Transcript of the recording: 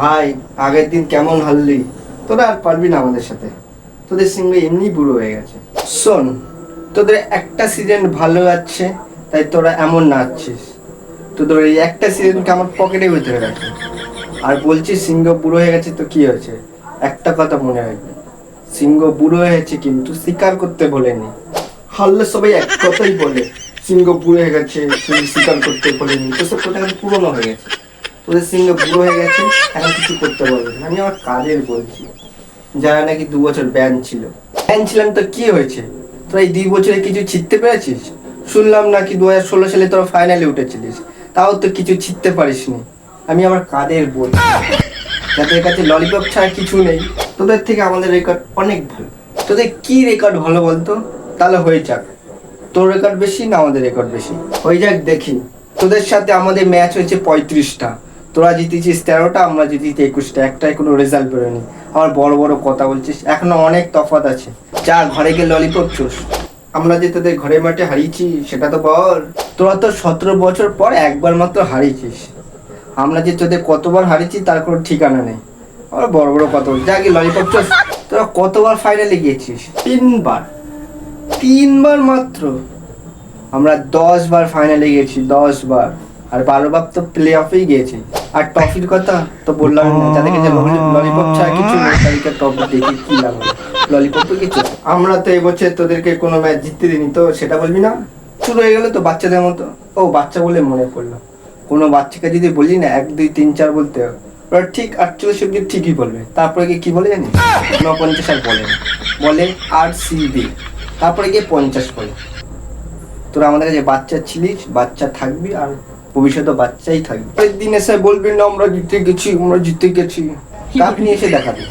ভাই, আগের দিন কেমন হারলি? তোরা আর পারবি না আমাদের সাথে। তোদের সিংহ এমনি বুড়ো হয়ে গেছে। শোন, তোদের একটা সিজন ভালো যাচ্ছে তাই তোরা এমন নাচছিস। তোদের এই একটা সিজনকে আমার পকেটে ভিতরে রাখি। আর বলছিস সিংহ বুড়ো হয়ে গেছে, তো কি হয়েছে? একটা কথা মনে রাখবি, সিংহ বুড়ো হয়েছে কিন্তু স্বীকার করতে বলেনি। হারলে সবাই এক কথাই বলে, সিংহ বুড়ো হয়ে গেছে, তুমি স্বীকার করতে বলেনি। তো সব কথা পুরনো হয়ে গেছে। তোদের সিংহ বুড়ো হয়ে গেছে, এখন কিছু করতে পারবে না। আমি আমার কাজের বলছি, যারা নাকি 2 বছর ব্যান ছিল। ব্যান ছিলাম তো কি হয়েছে? তোরা এই 2 বছরে কিছু ছিটতে পেরেছিস? শুনলাম নাকি 2016 সালে তোরা ফাইনালে উঠেছিলিস, তাও তো কিছু ছিটতে পারিসনি। আমি আমার কাদের বলছি, যাদের কাছে ললিপপ ছাড়া কিছু নেই। তোদের থেকে আমাদের রেকর্ড অনেক ভালো। তোদের কি রেকর্ড ভালো বলতো? তাহলে হয়ে যাক, তোর রেকর্ড বেশি না আমাদের রেকর্ড বেশি? হয়ে যাক দেখি। তোদের সাথে আমাদের ম্যাচ হয়েছে 35টা, তোরা জিতেছিস 13টা, আমরা জিতেছি 21টা। একটাই কোনো রেজাল্ট বেরোয়নি। আমার বড় বড় কথা বলছিস, এখনো অনেক তফাৎ আছে। যা ঘরে গিয়ে ললিপপ চুষ। আমরা যে তোদের ঘরের মাঠে হারিয়েছি সেটা তো বল। তোরা তো 17 বছর পর একবার মাত্র হারিয়েছিস। আমরা যে তোদের কতবার হারিয়েছি তার কোনো ঠিকানা নেই। আর বড় বড় কথা বল, যা গিয়ে ললিপপ চুষ। তোরা কতবার ফাইনালে গিয়েছিস? 3বার। 3বার মাত্র। আমরা 10বার ফাইনালে গেছি, 10বার। আর 12বার তো প্লে অফেই গিয়েছি। আর ট্রফির কথা তো বললাম না, যাদেরকে যে ললিপপ ছাড়া কিছু নেই তাদেরকে ট্রফি দেখে কি লাভ হবে? ললিপপে কিছু। আমরা তো এবছর তোদেরকে কোনো ম্যাচ জিততে দিইনি, তো সেটা বলবি না? শুরু হয়ে গেল তো বাচ্চাদের মতো। ও বাচ্চা বলে মনে পড়লো, কোনো বাচ্চাকে যদি বলি না 1 2 3 4 বলতে, ওরা ঠিক 48 অব্দি ঠিকই বলবে। তারপরে গিয়ে কি বলে জানিস? 49 আর বলে না, বলে RCB। তারপরে গিয়ে 50 বলে। তোরা আমাদের কাছে বাচ্চা ছিলিস, বাচ্চা থাকবি, আর ভবিষ্যতে বাচ্চাই থাকবি। দিন এসে বলবি না আমরা জিতে গেছি, আমরা জিতে গেছি। কাপ নিয়ে এসে দেখাবি।